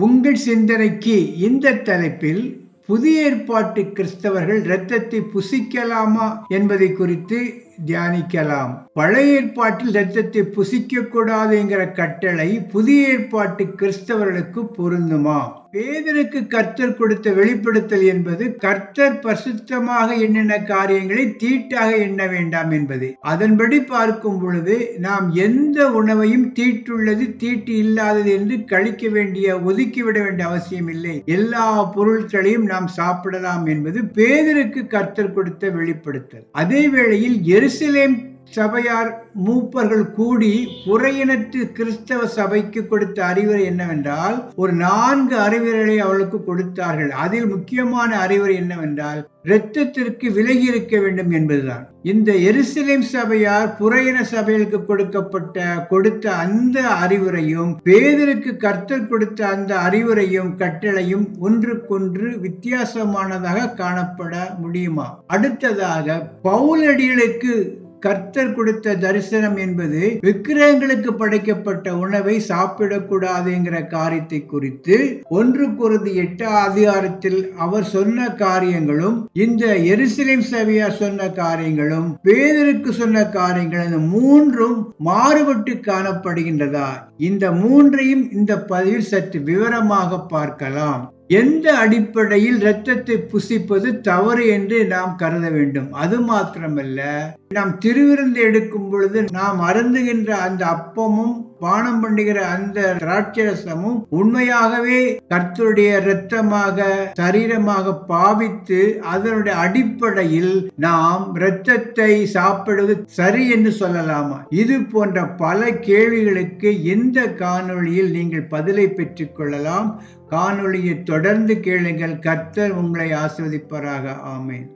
உங்கள் சிந்தனைக்கு இந்த தலைப்பில் புதிய ஏற்பாட்டு கிறிஸ்தவர்கள் இரத்தத்தை புசிக்கலாமா என்பதை குறித்து தியானிக்கலாம். பழைய ஏற்பாட்டில் இரத்தத்தை புசிக்க கூடாது என்கிற கட்டளை புதிய ஏற்பாட்டு கிறிஸ்தவர்களுக்கு பொருந்துமா? பேதருக்கு கர்த்தர் கொடுத்த வெளிப்படுத்தல் என்பது கர்த்தர் பரிசுத்தமாக எண்ணின காரியங்களை தீட்டாக எண்ண வேண்டாம் என்பது. அதன்படி பார்க்கும் பொழுது நாம் எந்த உணவையும் தீட்டுள்ளது தீட்டு இல்லாதது என்று கழிக்க வேண்டிய ஒதுக்கிவிட வேண்டிய அவசியம் இல்லை. எல்லா பொருட்களையும் நாம் சாப்பிடலாம் என்பது பேதருக்கு கர்த்தர் கொடுத்த வெளிப்படுத்தல். அதே வேளையில் எருசலேம் சபையார் மூப்பர்கள் கூடி புறையினத்து கிறிஸ்தவ சபைக்கு கொடுத்த அறிவுரை என்னவென்றால், ஒரு 4 அறிவுரைகளை அவளுக்கு கொடுத்தார்கள். அதில் முக்கியமான அறிவுரை என்னவென்றால், இரத்தத்திற்கு விலகி இருக்க வேண்டும் என்பதுதான். இந்த எருசலேம் சபையார் புறையின சபைகளுக்கு கொடுத்த அந்த அறிவுரையும் பேதருக்கு கர்த்தர் கொடுத்த அந்த அறிவுரையும் கட்டளையும் ஒன்றுக்கொன்று வித்தியாசமானதாக காணப்பட முடியுமா? அடுத்ததாக பவுலடிகளுக்கு கர்த்தர் கொடுத்த தரிசனம் என்பது விக்கிரகங்களுக்கு படைக்கப்பட்ட உணவை சாப்பிடக்கூடாது என்கிற காரியத்தை குறித்து 1 கொரிந்தியர் 8 அதிகாரத்தில் அவர் சொன்ன காரியங்களும் இந்த எருசலேம் சபையார் சொன்ன காரியங்களும் பேதருக்கு சொன்ன காரியங்கள் இந்த 3ம் மாறுபட்டு காணப்படுகின்றதா? இந்த 3ஐயும் இந்த பதிவில் சற்று விவரமாக பார்க்கலாம். எந்த அடிப்படையில் இரத்தத்தை புசிப்பது தவறு என்று நாம் கருத வேண்டும்? அது மாத்திரமல்ல, நாம் திருவிருந்து எடுக்கும் பொழுது நாம் அருந்துகின்ற அந்த அப்பமும் பானம் பண்ணுகிற அந்த திராட்சரசமும் உண்மையாகவே கர்த்தருடைய இரத்தமாக சரீரமாக பாவித்து அதனுடைய அடிப்படையில் நாம் இரத்தத்தை சாப்பிடுவது சரி என்று சொல்லலாமா? இது போன்ற பல கேள்விகளுக்கு இந்த காணொளியில் நீங்கள் பதிலை பெற்றுக் கொள்ளலாம். காணொளியை தொடர்ந்து கேளுங்கள். கர்த்தர் உங்களை ஆசீர்வதிப்பாராக. ஆமென்.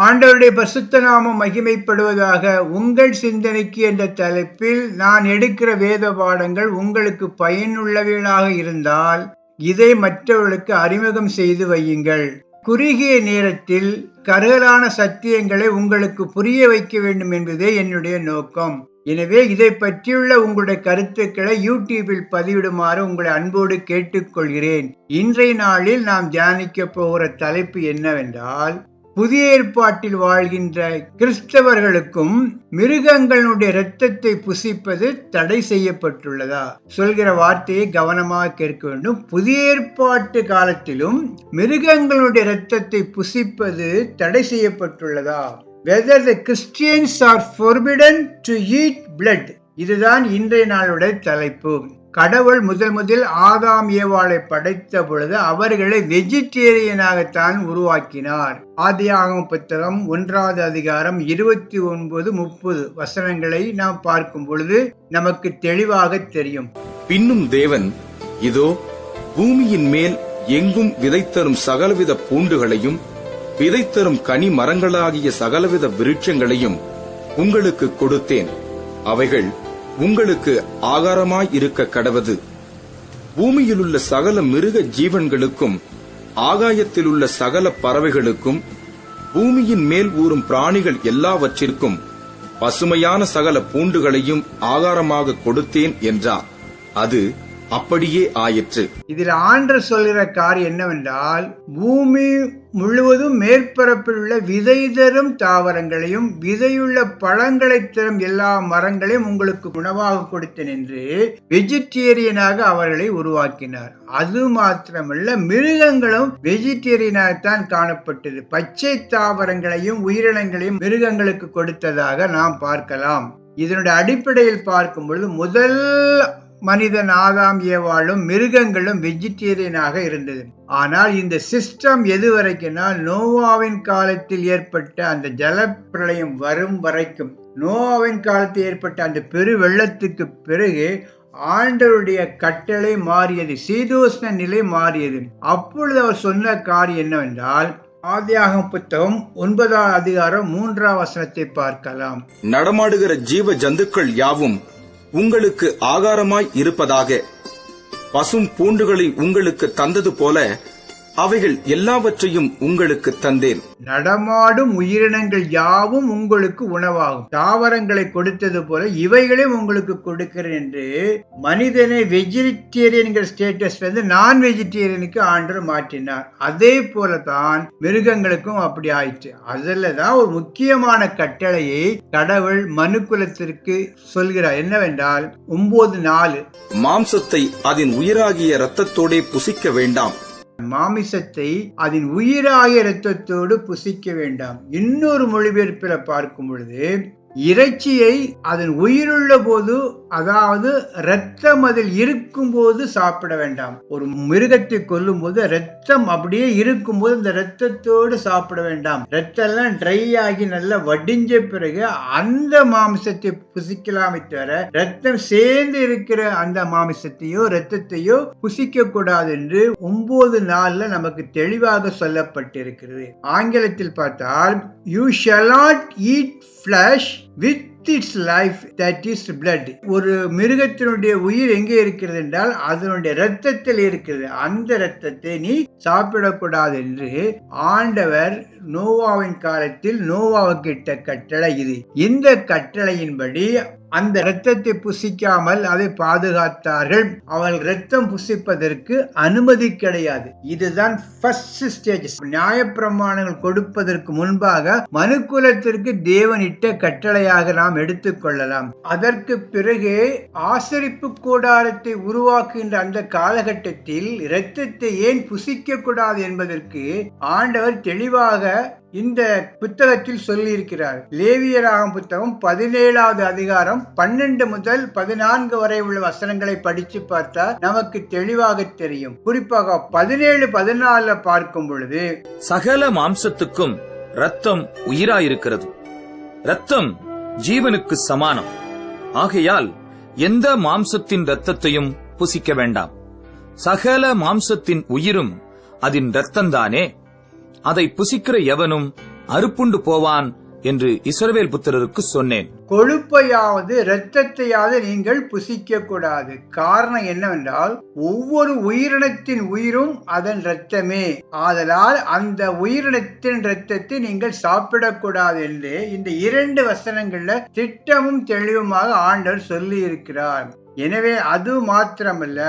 ஆண்டவருடைய பரிசுத்த நாமம் மகிமைப்படுவதாக. உங்கள் சிந்தனைக்கு என்ற தலைப்பில் நான் எடுக்கிற வேத பாடங்கள் உங்களுக்கு பயனுள்ளவைகளாக இருந்தால் இதை மற்றவர்களுக்கு அறிமுகம் செய்து வையுங்கள். குறுகிய நேரத்தில் கருகலான சத்தியங்களை உங்களுக்கு புரிய வைக்க வேண்டும் என்பதே என்னுடைய நோக்கம். எனவே இதை பற்றியுள்ள உங்களுடைய கருத்துக்களை யூடியூபில் பதிவிடுமாறு உங்களை அன்போடு கேட்டுக்கொள்கிறேன். இன்றைய நாளில் நாம் தியானிக்க போகிற தலைப்பு என்னவென்றால், புதிய ஏற்பாட்டில் வாழ்கின்ற கிறிஸ்தவர்களுக்கும் மிருகங்களுடைய இரத்தத்தை புசிப்பது தடை செய்யப்பட்டுள்ளதா? சொல்கிற வார்த்தையை கவனமாக கேட்க வேண்டும். புதிய ஏற்பாட்டு காலத்திலும் மிருகங்களுடைய இரத்தத்தை புசிப்பது தடை செய்யப்பட்டுள்ளதா? Whether the Christians are forbidden to eat blood. இதுதான் இன்றைய நாளுடைய தலைப்பு. கடவுள் முதல் ஆதாம் ஏவாளை படைத்த பொழுது அவர்களை வெஜிடேரியனாகத்தான் உருவாக்கினார். ஆதியாகமம் புத்தகம் 1 அதிகாரம் 29-30 வசனங்களை நாம் பார்க்கும் பொழுது நமக்கு தெளிவாக தெரியும். பின்னும் தேவன், இதோ பூமியின் மேல் எங்கும் விதைத்தரும் சகலவித பூண்டுகளையும் விதைத்தரும் கனி மரங்களாகிய சகலவித விருட்சங்களையும் உங்களுக்கு கொடுத்தேன். அவைகள் உங்களுக்கு ஆகாரமாய் இருக்க கடவது. பூமியிலுள்ள சகல மிருக ஜீவன்களுக்கும் ஆகாயத்திலுள்ள சகல பறவைகளுக்கும் பூமியின் மேல் ஊறும் பிராணிகள் எல்லாவற்றிற்கும் பசுமையான சகல பூண்டுகளையும் ஆகாரமாக கொடுத்தேன் என்றார். அது அப்படியே ஆயிற்று. இதில் ஆண்டவர் சொல்கிற காரியம் என்னவென்றால், பூமி முழுவதும் மேற்பரப்பில் உள்ள விதை தரும் தாவரங்களையும் விதையுள்ள பழங்களை தரும் எல்லா மரங்களையும் உங்களுக்கு உணவாக கொடுத்தேன் என்று வெஜிடேரியனாக அவர்களை உருவாக்கினார். அது மாத்திரமல்ல, மிருகங்களும் வெஜிடேரியனாகத்தான் காணப்பட்டது. பச்சை தாவரங்களையும் உயிரினங்களையும் மிருகங்களுக்கு கொடுத்ததாக நாம் பார்க்கலாம். இதனுடைய அடிப்படையில் பார்க்கும் பொழுது முதல் மனிதன் ஆதாம் ஏவாளும் மிருகங்களும் வெஜிடேரியனாக இருந்தது. ஆனால் இந்த சிஸ்டம் எது வரைக்கும்னா, நோவாவின் காலத்தில் ஏற்பட்ட அந்த ஜலப்பிரளயம் வரும் வரைக்கும், நோவாவின் காலத்தில் ஏற்பட்ட அந்த பெரு வெள்ளத்துக்கு பிறகு ஆண்டவருடைய கட்டளை மாறியது, சீதோஷ்ண நிலை மாறியது. அப்பொழுது அவர் சொன்ன காரியம் என்னவென்றால், ஆதியாகமம் புத்தகம் 9 அதிகாரம் 3 வசனத்தை பார்க்கலாம். நடமாடுகிற ஜீவ ஜந்துக்கள் யாவும் உங்களுக்கு ஆகாரமாய் இருப்பதாக, பசும் பூண்டுகளை உங்களுக்கு தந்தது போல அவைகள் எல்லாவற்றையும் உங்களுக்கு தந்தேன். நடமாடும் உயிரினங்கள் யாவும் உங்களுக்கு உணவாகும். தாவரங்களை கொடுத்தது போல இவைகளையும் உங்களுக்கு கொடுக்கிறேன் என்று மனிதனை வெஜிடேரியன் ஸ்டேட்டஸ்ல இருந்து நான் வெஜிடேரியனுக்கு ஆண்டவர் மாற்றினார். அதே போலதான் மிருகங்களுக்கும் அப்படி ஆயிற்று. அதுலதான் ஒரு முக்கியமான கட்டளையை கடவுள் மனுக்குலத்திற்கு சொல்கிறார். என்னவென்றால் 9:4 மாம்சத்தை அதன் உயிராகிய இரத்தத்தோடே புசிக்க வேண்டாம். மாமிசத்தை அதன் உயிராகிய இரத்தத்தோடு புசிக்க வேண்டாம். இன்னொரு மொழிபெயர்ப்பில பார்க்கும் பொழுது இறைச்சியை அதன் உயிருள்ள போது, அதாவது இரத்தம் அதில் இருக்கும் போது சாப்பிட வேண்டாம். ஒரு மிருகத்தை கொல்லும் போது இரத்தம் அப்படியே இருக்கும் போது இந்த இரத்தத்தோடு சாப்பிட வேண்டாம். இரத்தம் எல்லாம் ட்ரை ஆகி நல்லா வடிஞ்ச பிறகு அந்த மாமிசத்தை புசிக்கலாமே தவிர இரத்தம் சேர்ந்து இருக்கிற அந்த மாமிசத்தையோ இரத்தத்தையோ புசிக்க கூடாது என்று 9:4 நமக்கு தெளிவாக சொல்லப்பட்டிருக்கிறது. ஆங்கிலத்தில் பார்த்தால் you shall not eat flesh with its life, that is blood. ஒரு மிருகத்தினுடைய உயிர் எங்கே இருக்கிறது என்றால் அதனுடைய இரத்தத்தில் இருக்கிறது. அந்த இரத்தத்தை நீ சாப்பிடக்கூடாது என்று ஆண்டவர் நோவாவின் காலத்தில் நோவாவுக்கு இட்ட கட்டளை இது. இந்த கட்டளையின்படி அந்த இரத்தத்தை புசிக்காமல் அதை பாதுகாத்தார்கள். அவள் இரத்தம் புசிப்பதற்கு அனுமதி கிடையாது. இதுதான் ஃபர்ஸ்ட் ஸ்டேஜ். நியாயப்பிரமாணங்கள் கொடுப்பதற்கு முன்பாக மனுக்குலத்திற்கு தேவன் இட்ட கட்டளையாக நாம் எடுத்துக்கொள்ளலாம். அதற்கு பிறகு ஆசரிப்பு கூடாரத்தை உருவாக்குகின்ற அந்த காலகட்டத்தில் இரத்தத்தை ஏன் புசிக்க கூடாது என்பதற்கு ஆண்டவர் தெளிவாக இந்த புத்தகத்தில் சொல்லி இருக்கிறார். லேவியராகம் புத்தகம் 17வது அதிகாரம் 12 முதல் 14 வரை உள்ள வசனங்களை படிச்சு பார்த்தா நமக்கு தெளிவாக தெரியும். குறிப்பாக 17-14 பார்க்கும் பொழுது, சகல மாம்சத்துக்கும் இரத்தம் உயிராயிருக்கிறது, இரத்தம் ஜீவனுக்கு சமானம். ஆகையால் எந்த மாம்சத்தின் இரத்தத்தையும் புசிக்க வேண்டாம். சகல மாம்சத்தின் உயிரும் அதன் இரத்தந்தானே. அதை புசிக்கிற எவனும் அறுப்புண்டு போவான் என்று இஸ்ரவேல் புத்திரருக்கு சொன்னேன். கொழுப்பையாவது இரத்தத்தையாவது நீங்கள் புசிக்க கூடாது. காரணம் என்னவென்றால் ஒவ்வொரு உயிரினத்தின் உயிரும் அதன் இரத்தமே. ஆதலால் அந்த உயிரினத்தின் இரத்தத்தை நீங்கள் சாப்பிடக்கூடாது என்று இந்த 2 வசனங்கள்ல திட்டமும் தெளிவுமாக ஆண்டவர் சொல்லி இருக்கிறார். எனவே அது மாத்திரமல்ல,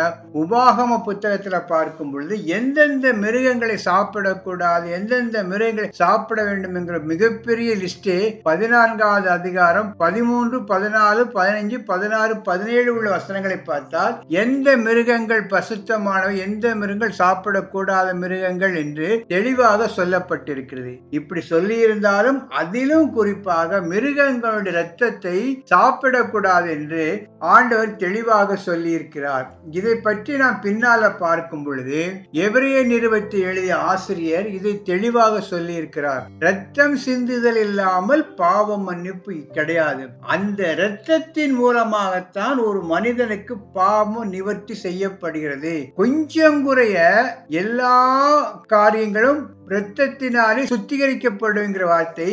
உபாகம புத்தகத்துல பார்க்கும் பொழுது எந்தெந்த மிருகங்களை சாப்பிடக்கூடாது, எந்தெந்த மிருகங்களை சாப்பிட வேண்டும் என்கிற மிகப்பெரிய லிஸ்டே 14வது அதிகாரம் 13, 14, 15, 16, 17 உள்ள வசனங்களை பார்த்தால் எந்த மிருகங்கள் பசுத்தமானவை, எந்த மிருகங்கள் சாப்பிடக்கூடாத மிருகங்கள் என்று தெளிவாக சொல்லப்பட்டிருக்கிறது. இப்படி சொல்லி இருந்தாலும் அதிலும் குறிப்பாக மிருகங்களுடைய இரத்தத்தை சாப்பிடக்கூடாது என்று ஆண்டவர் தெளிவாக சொல்லி இருக்கிறார். இதை பற்றி நாம் பின்னால பார்க்கும் பொழுது எபிரேய நிருபத்தை எழுதிய ஆசிரியர் இதை தெளிவாக சொல்லி இருக்கிறார். இரத்தம் சிந்துதல் இல்லாமல் பாவ மன்னிப்பு கிடையாது. அந்த இரத்தத்தின் மூலமாகத்தான் ஒரு மனிதனுக்கு பாவம் நிவர்த்தி செய்யப்படுகிறது. கொஞ்சம் குறைய எல்லா காரியங்களும் இரத்தத்தினாலே சுத்திகரிக்கப்படுங்கிற வார்த்தை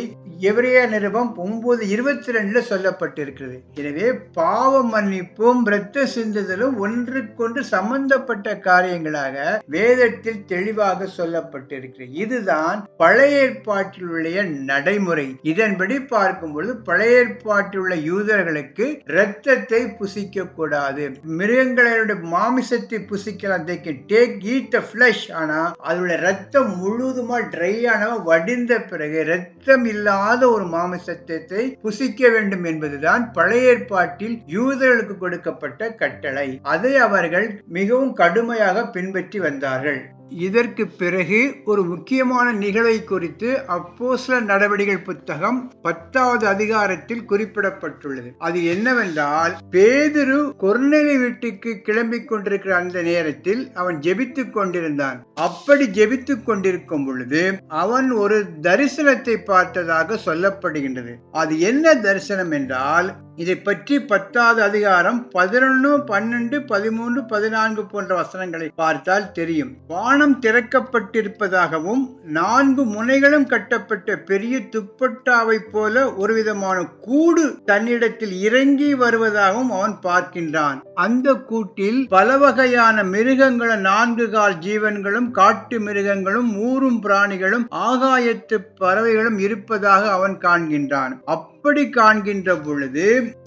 எபிரேய நிருபம் 9:22 சொல்லப்பட்டிருக்கிறது. எனவே பாவ மன்னிப்பும் இரத்த சிந்துதலும் ஒன்றுக்கொன்று சம்பந்தப்பட்ட காரியங்களாக வேதத்தில் தெளிவாக சொல்லப்பட்டிருக்கிறது. இதுதான் பழைய ஏற்பாட்டில் உள்ள நடைமுறை. இதன்படி பார்க்கும்பொழுது பழைய ஏற்பாட்டில் உள்ள யூதர்களுக்கு இரத்தத்தை புசிக்க கூடாது. மிருகங்களுடைய மாமிசத்தை புசிக்கலாம், they can take eat the flesh. ஆனா அதோட இரத்தம் முழுதுமா ட்ரை ஆன வடிந்த பிறகு இரத்தம் இல்லாத ஒரு மாமிசத்தை புசிக்க வேண்டும் என்பதுதான் பழைய ஏற்பாட்டில் யூதர்களுக்கு கொடுக்கப்பட்ட கட்டளை. அதை அவர்கள் மிகவும் கடுமையாக பின்பற்றி வந்தார்கள். இதற்கு பிறகு ஒரு முக்கியமான நிகழ்வை குறித்து அப்போஸ்தலர் நடவடிக்கைகள் புத்தகம் 10வது அதிகாரத்தில் குறிப்பிடப்பட்டுள்ளது. அது என்னவென்றால், பேதுரு கொர்நேலியு வீட்டுக்கு கிளம்பி கொண்டிருக்கிற அந்த நேரத்தில் அவன் ஜெபித்துக் கொண்டிருந்தான். அப்படி ஜெபித்துக் கொண்டிருக்கும் பொழுது அவன் ஒரு தரிசனத்தை பார்த்ததாக சொல்லப்படுகின்றது. அது என்ன தரிசனம் என்றால், இதை பற்றி 10வது அதிகாரம் 11, 12, 13, 14 போன்ற வசனங்களை பார்த்தால் தெரியும். வானம் திறக்கப்பட்டிருப்பதாகவும் 4 முனைகளும் கட்டப்பட்ட பெரிய துப்பட்டாவை போல ஒரு விதமான கூடு தன்னிடத்தில் இறங்கி வருவதாகவும் அவன் பார்க்கின்றான். அந்த கூட்டில் பல வகையான மிருகங்களும் 4 கால் ஜீவன்களும் காட்டு மிருகங்களும் ஊரும் பிராணிகளும் ஆகாயத்து பறவைகளும் இருப்பதாக அவன் காண்கின்றான். அப்படி காண்கின்ற பொழுது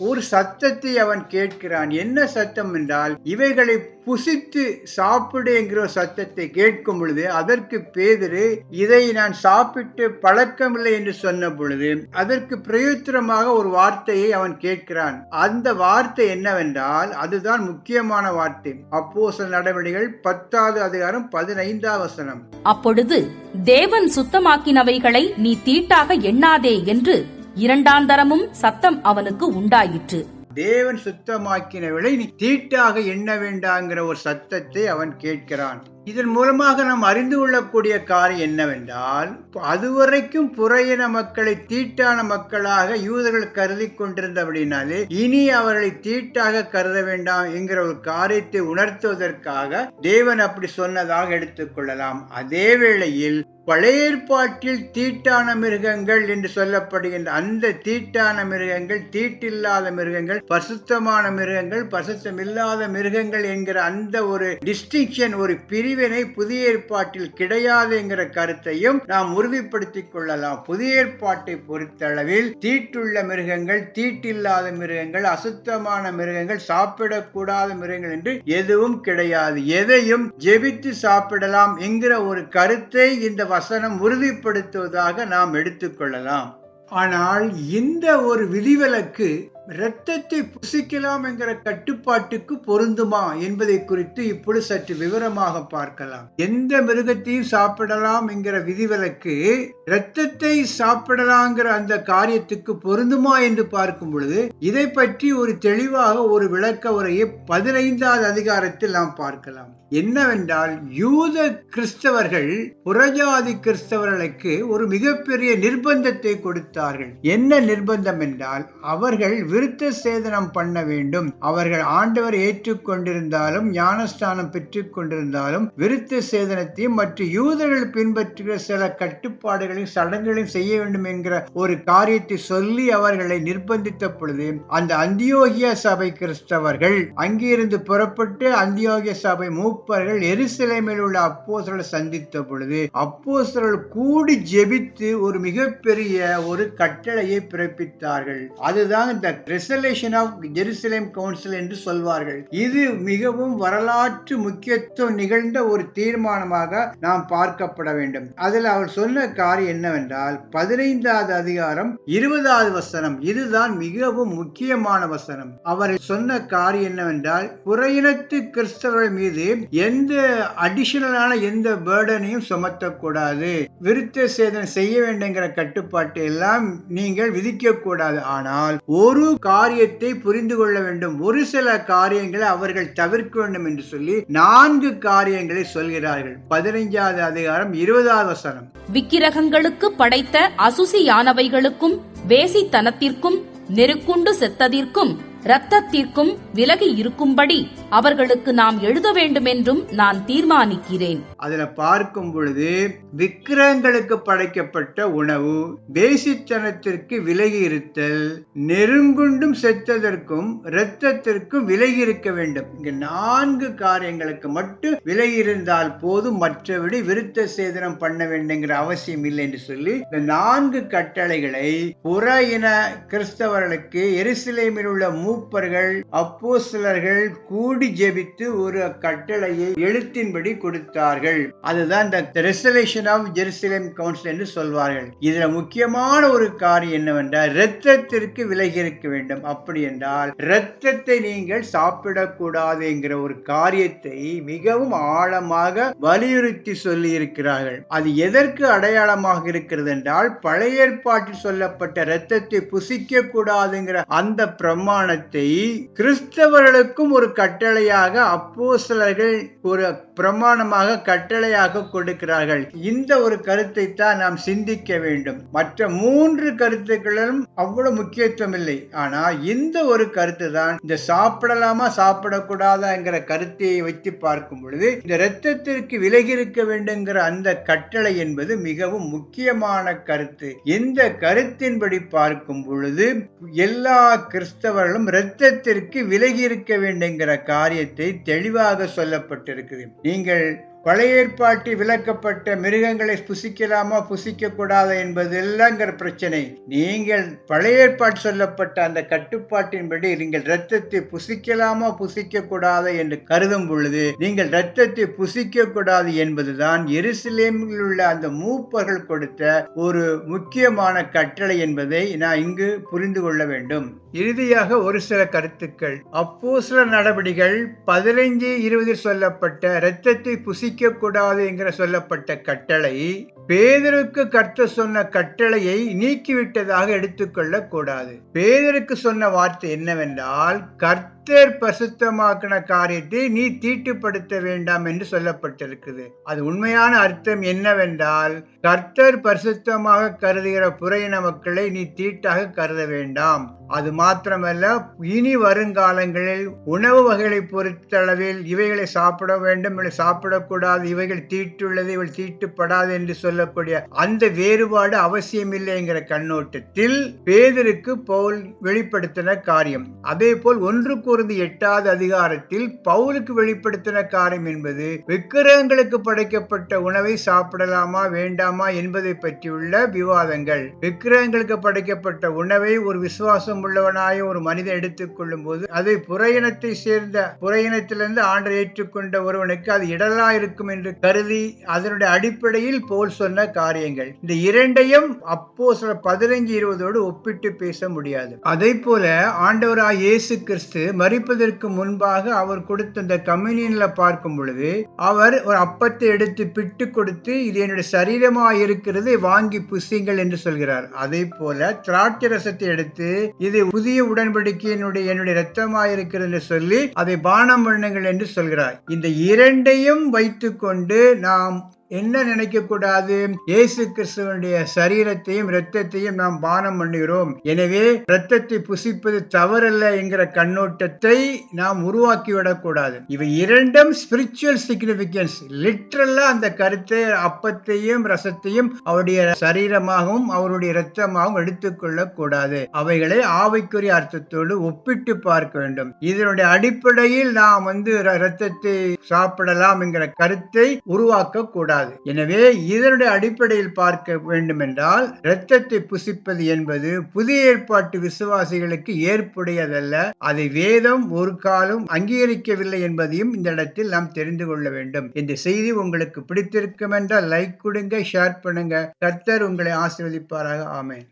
ஒரு சத்தத்தை அவன் கேட்கிறான். என்ன சத்தம் என்றால், இவைகளை புசித்து சாப்பிடு என்கிற சத்தத்தை கேட்கும் பொழுது அதற்கு பேதுரு, இதை நான் சாப்பிட்டு பழக்கமில்லை என்று சொன்ன பொழுது அதற்கு பிரயுத்தரமாக ஒரு வார்த்தையை அவன் கேட்கிறான். அந்த வார்த்தை என்னவென்றால், அதுதான் முக்கியமான வார்த்தை. அப்போஸ்தலர் நடவடிக்கைகள் 10வது அதிகாரம் 15வது வசனம். அப்பொழுது தேவன் சுத்தமாக்கினவைகளை நீ தீட்டாக எண்ணாதே என்று 2ஆம் தரமும் சத்தம் அவனுக்கு உண்டாயிற்று. தேவன் சுத்தமாக்கினவளை நீ தீட்டாக எண்ண வேண்டாங்கிற ஒரு சத்தத்தை அவன் கேட்கிறான். இதன் மூலமாக நாம் அறிந்து கொள்ளக்கூடிய காரியம் என்னவென்றால், அதுவரைக்கும் புறையின மக்களை தீட்டான மக்களாக யூதர்கள் கருதி கொண்டிருந்தபடினாலே இனி அவர்களை தீட்டாக கருத வேண்டாம் என்கிற ஒரு காரியத்தை உணர்த்துவதற்காக தேவன் அப்படி சொன்னதாக எடுத்துக்கொள்ளலாம். அதே வேளையில் பழைய ஏற்பாட்டில் தீட்டான மிருகங்கள் என்று சொல்லப்படுகின்ற அந்த தீட்டான மிருகங்கள், தீட்டில்லாத மிருகங்கள், பரிசுத்தமான மிருகங்கள், பரிசுத்தமில்லாத மிருகங்கள் என்கிற அந்த ஒரு டிஸ்டிங்ஷன், ஒரு பிரிவினை புதிய ஏற்பாட்டில் கிடையாது என்கிற கருத்தையும் நாம் உறுதிப்படுத்திக் கொள்ளலாம். புதிய ஏற்பாட்டை பொறுத்தளவில் தீட்டுள்ள மிருகங்கள், தீட்டில்லாத மிருகங்கள், அசுத்தமான மிருகங்கள், சாப்பிடக்கூடாத மிருகங்கள் என்று எதுவும் கிடையாது. எதையும் ஜெபித்து சாப்பிடலாம் என்கிற ஒரு கருத்தை இந்த வசனம் உறுதிப்படுத்துவதாக நாம் எடுத்துக்கொள்ளலாம். ஆனால் இந்த ஒரு விதிவிலக்கு இரத்தத்தை புசிக்கலாம் என்கிற கட்டுப்பாட்டுக்கு பொருந்துமா என்பதை குறித்து இப்பொழுது சற்று விவரமாக பார்க்கலாம். எந்த மிருகத்தையும் சாப்பிடலாம் என்கிற விதிவிலக்கு இரத்தத்தை சாப்பிடலாங்கிற அந்த காரியத்துக்கு பொருந்துமா என்று பார்க்கும் பொழுது இதை பற்றி ஒரு தெளிவாக ஒரு விளக்க உரையை 15வது அதிகாரத்தில் நாம் பார்க்கலாம். என்னவென்றால், யூத கிறிஸ்தவர்கள் புறஜாதி கிறிஸ்தவர்களுக்கு ஒரு மிகப்பெரிய நிர்பந்தத்தை கொடுத்தார்கள். என்ன நிர்பந்தம் என்றால், அவர்கள் விருத்த சேதனம் பண்ண வேண்டும். அவர்கள் ஆண்டவர் ஏற்றுக்கொண்டிருந்தாலும் ஞானஸ்தானம் பெற்றுக் கொண்டிருந்தாலும் விருத்த சேதனத்தையும் மற்ற யூதர்கள் பின்பற்றுகிற சில கட்டுப்பாடுகளையும் சடங்குகளையும் செய்ய வேண்டும் என்கிற ஒரு காரியத்தை சொல்லி அவர்களை நிர்பந்தித்த பொழுது அந்த அந்தியோகிய சபை கிறிஸ்தவர்கள் அங்கிருந்து புறப்பட்டு அந்தியோகிய சபை மூப்பர்கள் எருசலேமில் உள்ள அப்போஸ்தலரை சந்தித்த பொழுது அப்போஸ்தலர்கள் கூடி ஜெபித்து ஒரு மிகப்பெரிய ஒரு கட்டளையை பிறப்பித்தார்கள். அதுதான் இந்த ரெசல்யூஷன் ஆஃப் ஜெருசலேம் கவுன்சில் என்று சொல்வார்கள். இது மிகவும் வரலாற்று முக்கியத்துவம் நிகழ்ந்த ஒரு தீர்மானமாக நாம் பார்க்கப்பட வேண்டும். அதில் அவர் சொன்ன காரியம் என்னவென்றால், 15வது அதிகாரம் 20வது வசனம், இதுதான் மிகவும் முக்கியமான வசனம். அவர் சொன்ன காரியம் என்னவென்றால், புறையினத்து கிறிஸ்தவர்கள் மீது எந்த அடிஷனலான எந்த பேர்டனையும் சுமத்தக்கூடாது, விருத்த சேதனம் செய்ய வேண்டுங்கிற கட்டுப்பாட்டை எல்லாம் நீங்கள் விதிக்க கூடாது. ஆனால் ஒரு காரியத்தை புரிந்து கொள்ள வேண்டும், ஒரு சில காரியங்களை அவர்கள் தவிர்க்க வேண்டும் என்று சொல்லி 4 காரியங்களை சொல்கிறார்கள். 15வது அதிகாரம் 20வது வசனம். விக்கிரகங்களுக்கு படைத்த அசுசியானவைகளுக்கும் வேசித்தனத்திற்கும் நெருக்குண்டு செத்ததிற்கும் இரத்தத்திற்கும் விலகி இருக்கும்படி அவர்களுக்கு நாம் எழுத வேண்டும் என்றும் நான் தீர்மானிக்கிறேன். அதுல பார்க்கும் பொழுது விக்கிரகங்களுக்கு படைக்கப்பட்ட உணவு, வேசித்தனத்திற்கு விலகி இருத்தல், நெருங்குண்டும் செத்ததற்கும் இரத்தத்திற்கும் விலகி இருக்க வேண்டும். இங்க 4 காரியங்களுக்கு மட்டும் விலகி இருந்தால் போதும், மற்றபடி விருத்த சேதனம் பண்ண வேண்டுங்கிற அவசியம் இல்லை என்று சொல்லி இந்த 4 கட்டளைகளை புற இன கிறிஸ்தவர்களுக்கு எருசலேமில் உள்ள மூப்பர்கள் அப்போஸ்தலர்கள் கூடி ஜெபித்து ஒரு கட்டளையை எழுத்தின்படி கொடுத்தார்கள். அதுதான் இந்த ரெசல்யூஷன் ஆஃப் ஜெருசலேம் கவுன்சில் என்று சொல்வார்கள். இதுல முக்கியமான ஒரு காரியம் என்னவென்றால், இரத்தத்திற்கு விலகி இருக்க வேண்டும். அப்படி என்றால் இரத்தத்தை நீங்கள் சாப்பிடக்கூடாது என்கிற ஒரு காரியத்தை மிகவும் ஆழமாக வலியுறுத்தி சொல்லி இருக்கிறார்கள். அது எதற்கு அடையாளமாக இருக்கிறது என்றால், பழைய ஏற்பாட்டில் சொல்லப்பட்ட இரத்தத்தை புசிக்க கூடாதுங்கிற அந்த பிரமாணத்தை கிறிஸ்தவர்களுக்கும் ஒரு கட்டளையாக அப்போஸ்தலர்கள் ஒரு பிரமாணமாக கட்டளையாக கொடுக்கிறார்கள். இந்த ஒரு கருத்தை தான் நாம் சிந்திக்க வேண்டும். மற்ற 3 கருத்துக்களும் அவ்வளவு முக்கியத்துவம் இல்லை. ஆனா இந்த ஒரு கருத்து தான், இந்த சாப்பிடலாமா சாப்பிடக்கூடாதா என்கிற கருத்தை வைத்து பார்க்கும் பொழுது இந்த இரத்தத்திற்கு விலகி இருக்க வேண்டுங்கிற அந்த கட்டளை என்பது மிகவும் முக்கியமான கருத்து. இந்த கருத்தின்படி பார்க்கும் பொழுது எல்லா கிறிஸ்தவர்களும் இரத்தத்திற்கு விலகி இருக்க வேண்டுங்கிற காரியத்தை தெளிவாக சொல்லப்பட்டிருக்குது. நீங்கள் பழைய ஏற்பாட்டில் விளக்கப்பட்ட மிருகங்களை புசிக்கலாமா புசிக்க கூடாது என்பதெல்லாங்கிற பிரச்சனை. நீங்கள் பழைய ஏற்பாட்டு சொல்லப்பட்ட அந்த கட்டுப்பாட்டின்படி நீங்கள் இரத்தத்தை புசிக்கலாமா புசிக்க கூடாது என்று கருதும் பொழுது நீங்கள் இரத்தத்தை புசிக்க கூடாது என்பதுதான் எருசலேமில் உள்ள அந்த மூப்பர்கள் கொடுத்த ஒரு முக்கியமான கட்டளை என்பதை நான் இங்கு புரிந்து கொள்ள வேண்டும். இறுதியாக ஒரு சில கருத்துக்கள். அப்போஸ்தலர் நடபடிகள் 15:20 சொல்லப்பட்ட இரத்தத்தை புசிக்க கூடாது என்கிற சொல்லப்பட்ட கட்டளை பேதுருக்கு கர்த்தர் சொன்ன கட்டளையை நீக்கிவிட்டதாக எடுத்துக்கொள்ள கூடாது. பேதுருக்கு சொன்ன வார்த்தை என்னவென்றால், கர்த்தர் பரிசுத்தமாக்கின காரியத்தை நீ தீட்டுப்படுத்த வேண்டாம் என்று சொல்லப்பட்டிருக்குது. அது உண்மையான அர்த்தம் என்னவென்றால், கர்த்தர் பரிசுத்தமாக கருதுகிற புறையின மக்களை நீ தீட்டாக கருத வேண்டாம். அது மாத்திரமல்ல, இனி வருங்காலங்களில் உணவு வகைகளை பொறுத்தளவில் இவைகளை சாப்பிட வேண்டும், இவை சாப்பிடக்கூடாது, இவைகள் தீட்டுள்ளது, இவை தீட்டுப்படாது என்று சொல்லக்கூடிய அந்த வேறுபாடு அவசியமில்லை என்கிற கண்ணோட்டத்தில் பேதுருக்கு பவுல் வெளிப்படுத்தின காரியம். அதே போல் 1 கொரிந்தியர் 8வது அதிகாரத்தில் பவுலுக்கு வெளிப்படுத்தின காரியம் என்பது விக்கிரகங்களுக்கு படைக்கப்பட்ட உணவை சாப்பிடலாமா வேண்டாமா என்பதை பற்றியுள்ள விவாதங்கள். விக்கிரகங்களுக்கு படைக்கப்பட்ட உணவை ஒரு விசுவாசம் உள்ளவனாய ஒரு மனிதன் எடுத்துக்கொள்ளும் போது அதை புறையினத்தை சேர்ந்த புறையினத்திலிருந்து ஆண்டவர் ஏற்றுக்கொண்ட ஒருவனுக்கு அது இடலா இருக்கும் என்று கருதி அதனுடைய அடிப்படையில் போல் சொன்ன காரியங்கள். இந்த இரண்டையும் அப்போஸ்தலர் 15:20 ஒப்பிட்டு பேச முடியாது. அதே போல ஆண்டவராகிய இயேசு கிறிஸ்து மரிப்பதற்கு முன்பாக அவர் கொடுத்த இந்த கம்யூனியன்ல பார்க்கும் பொழுது அவர் ஒரு அப்பத்தை எடுத்து பிட்டு கொடுத்து, இது என்னுடைய சரீரமாக இருக்கிறது, வாங்கி புசியுங்கள் என்று சொல்கிறார். அதே போல திராட்சை ரசத்தை எடுத்து, இது புதிய உடன்படிக்கையினுடைய என்னுடைய இரத்தமாக இருக்கிறது என்று சொல்லி அதை பானம் பண்ணுங்கள் என்று சொல்கிறார். இந்த இரண்டையும் வைத்துக் கொண்டு நாம் என்ன நினைக்க கூடாது? இயேசு கிறிஸ்துவனுடைய சரீரத்தையும் இரத்தத்தையும் நாம் பானம் பண்ணுகிறோம், எனவே இரத்தத்தை புசிப்பது தவறல்ல என்கிற கண்ணோட்டத்தை நாம் உருவாக்கிவிடக் கூடாது. இவை இரண்டும் ஸ்பிரிச்சுவல் சிக்னிபிகன்ஸ். லிட்டரலா அந்த கருத்தை, அப்பத்தையும் ரசத்தையும் அவருடைய சரீரமாகவும் அவருடைய இரத்தமாகவும் எடுத்துக்கொள்ள கூடாது. அவைகளை ஆவிக்குரிய அர்த்தத்தோடு ஒப்பிட்டு பார்க்க வேண்டும். இதனுடைய அடிப்படையில் நாம் இரத்தத்தை சாப்பிடலாம் என்கிற கருத்தை உருவாக்க கூடாது. எனவே இதனுடைய அடிப்படையில் பார்க்க வேண்டும் என்றால், இரத்தத்தை புசிப்பது என்பது புதிய ஏற்பாட்டு விசுவாசிகளுக்கு ஏற்புடையதல்ல. அதை வேதம் ஒரு காலம் அங்கீகரிக்கவில்லை என்பதையும் இந்த இடத்தில் நாம் தெரிந்து கொள்ள வேண்டும். இந்த செய்தி உங்களுக்கு பிடித்திருக்கும் என்றால் லைக் கொடுங்க, ஷேர் பண்ணுங்க. கர்த்தர் உங்களை ஆசீர்வதிப்பாராக. ஆமென்.